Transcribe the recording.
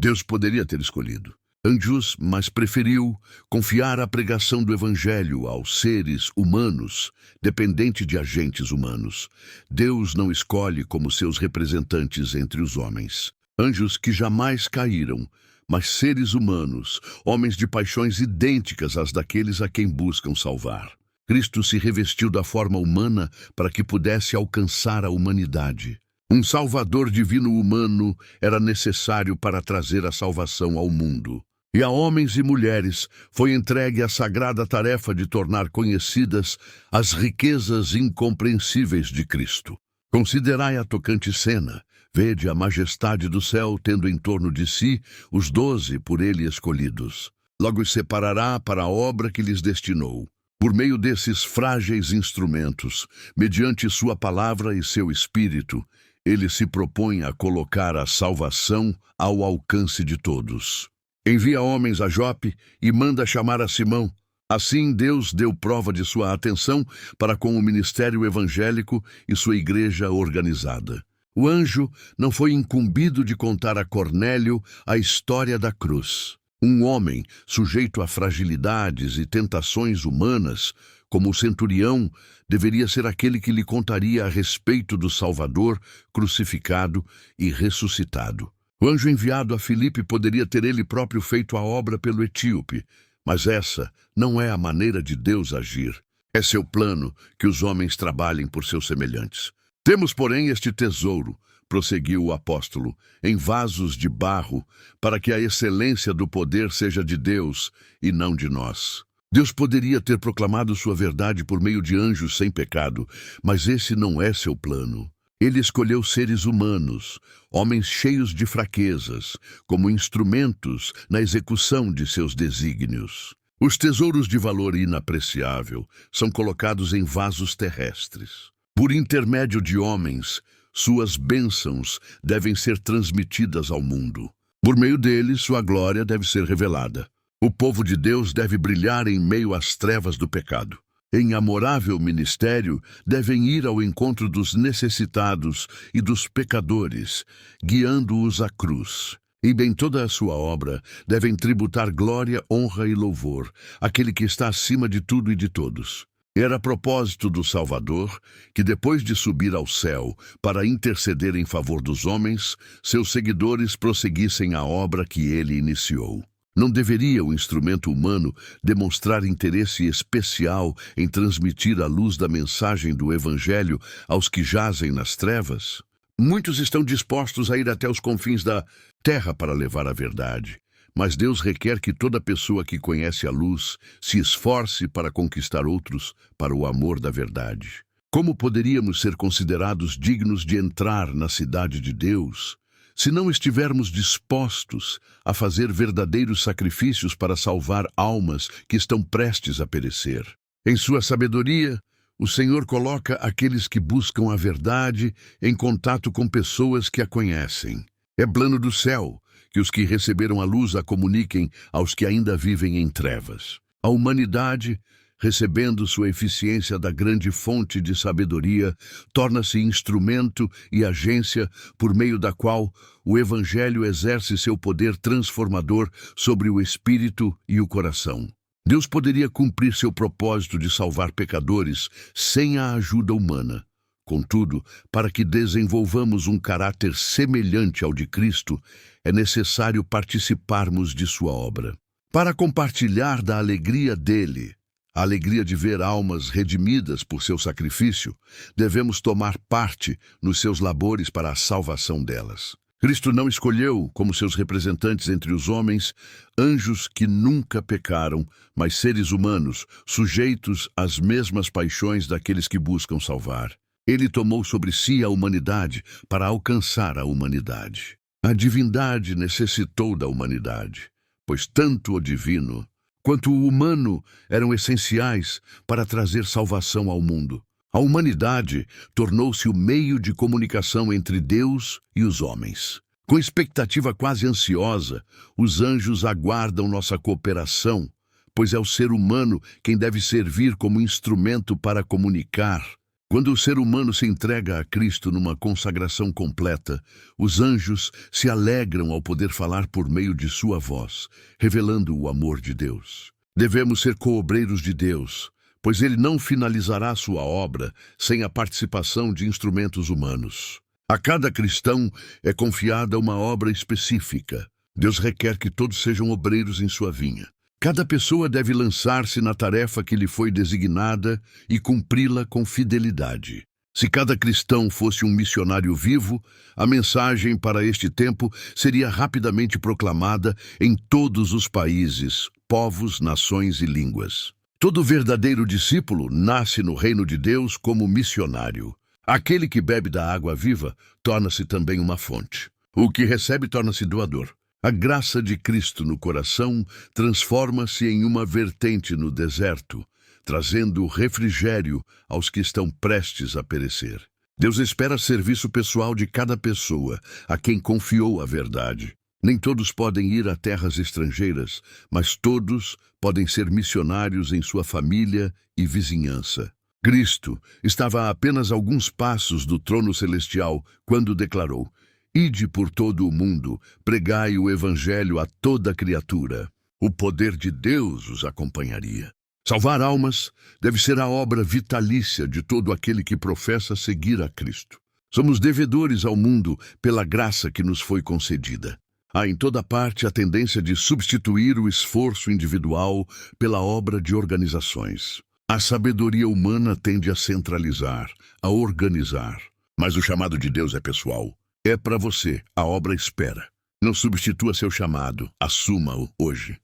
Deus poderia ter escolhido anjos, mas preferiu confiar a pregação do Evangelho aos seres humanos, dependente de agentes humanos. Deus não escolhe como seus representantes entre os homens anjos que jamais caíram, mas seres humanos, homens de paixões idênticas às daqueles a quem buscam salvar. Cristo se revestiu da forma humana para que pudesse alcançar a humanidade. Um Salvador divino humano era necessário para trazer a salvação ao mundo. E a homens e mulheres foi entregue a sagrada tarefa de tornar conhecidas as riquezas incompreensíveis de Cristo. Considerai a tocante cena. Vede a majestade do céu tendo em torno de si os 12 por ele escolhidos. Logo os separará para a obra que lhes destinou. Por meio desses frágeis instrumentos, mediante sua palavra e seu espírito, ele se propõe a colocar a salvação ao alcance de todos. Envia homens a Jope e manda chamar a Simão. Assim Deus deu prova de sua atenção para com o ministério evangélico e sua igreja organizada. O anjo não foi incumbido de contar a Cornélio a história da cruz. Um homem sujeito a fragilidades e tentações humanas, como o centurião, deveria ser aquele que lhe contaria a respeito do Salvador crucificado e ressuscitado. O anjo enviado a Filipe poderia ter ele próprio feito a obra pelo etíope, mas essa não é a maneira de Deus agir. É seu plano que os homens trabalhem por seus semelhantes. Temos, porém, este tesouro, prosseguiu o apóstolo, em vasos de barro, para que a excelência do poder seja de Deus e não de nós. Deus poderia ter proclamado sua verdade por meio de anjos sem pecado, mas esse não é seu plano. Ele escolheu seres humanos, homens cheios de fraquezas, como instrumentos na execução de seus desígnios. Os tesouros de valor inapreciável são colocados em vasos terrestres. Por intermédio de homens, suas bênçãos devem ser transmitidas ao mundo. Por meio deles, sua glória deve ser revelada. O povo de Deus deve brilhar em meio às trevas do pecado. Em amorável ministério, devem ir ao encontro dos necessitados e dos pecadores, guiando-os à cruz. E bem toda a sua obra devem tributar glória, honra e louvor àquele que está acima de tudo e de todos. Era propósito do Salvador que, depois de subir ao céu para interceder em favor dos homens, seus seguidores prosseguissem a obra que ele iniciou. Não deveria o instrumento humano demonstrar interesse especial em transmitir a luz da mensagem do Evangelho aos que jazem nas trevas? Muitos estão dispostos a ir até os confins da terra para levar a verdade, mas Deus requer que toda pessoa que conhece a luz se esforce para conquistar outros para o amor da verdade. Como poderíamos ser considerados dignos de entrar na cidade de Deus se não estivermos dispostos a fazer verdadeiros sacrifícios para salvar almas que estão prestes a perecer? Em sua sabedoria, o Senhor coloca aqueles que buscam a verdade em contato com pessoas que a conhecem. É plano do céu que os que receberam a luz a comuniquem aos que ainda vivem em trevas. A humanidade, recebendo sua eficiência da grande fonte de sabedoria, torna-se instrumento e agência por meio da qual o Evangelho exerce seu poder transformador sobre o espírito e o coração. Deus poderia cumprir seu propósito de salvar pecadores sem a ajuda humana. Contudo, para que desenvolvamos um caráter semelhante ao de Cristo, é necessário participarmos de sua obra. Para compartilhar da alegria dele, a alegria de ver almas redimidas por seu sacrifício, devemos tomar parte nos seus labores para a salvação delas. Cristo não escolheu como seus representantes entre os homens anjos que nunca pecaram, mas seres humanos sujeitos às mesmas paixões daqueles que buscam salvar. Ele tomou sobre si a humanidade para alcançar a humanidade. A divindade necessitou da humanidade, pois tanto o divino quanto o humano eram essenciais para trazer salvação ao mundo. A humanidade tornou-se o meio de comunicação entre Deus e os homens. Com expectativa quase ansiosa, os anjos aguardam nossa cooperação, pois é o ser humano quem deve servir como instrumento para comunicar Quando o ser humano se entrega a Cristo numa consagração completa, os anjos se alegram ao poder falar por meio de sua voz, revelando o amor de Deus. Devemos ser coobreiros de Deus, pois Ele não finalizará sua obra sem a participação de instrumentos humanos. A cada cristão é confiada uma obra específica. Deus requer que todos sejam obreiros em sua vinha. Cada pessoa deve lançar-se na tarefa que lhe foi designada e cumpri-la com fidelidade. Se cada cristão fosse um missionário vivo, a mensagem para este tempo seria rapidamente proclamada em todos os países, povos, nações e línguas. Todo verdadeiro discípulo nasce no reino de Deus como missionário. Aquele que bebe da água viva torna-se também uma fonte. O que recebe torna-se doador. A graça de Cristo no coração transforma-se em uma vertente no deserto, trazendo refrigério aos que estão prestes a perecer. Deus espera serviço pessoal de cada pessoa a quem confiou a verdade. Nem todos podem ir a terras estrangeiras, mas todos podem ser missionários em sua família e vizinhança. Cristo estava a apenas alguns passos do trono celestial quando declarou: "Ide por todo o mundo, pregai o evangelho a toda criatura." O poder de Deus os acompanharia. Salvar almas deve ser a obra vitalícia de todo aquele que professa seguir a Cristo. Somos devedores ao mundo pela graça que nos foi concedida. Há em toda parte a tendência de substituir o esforço individual pela obra de organizações. A sabedoria humana tende a centralizar, a organizar. Mas o chamado de Deus é pessoal. É para você, a obra espera. Não substitua seu chamado, assuma-o hoje.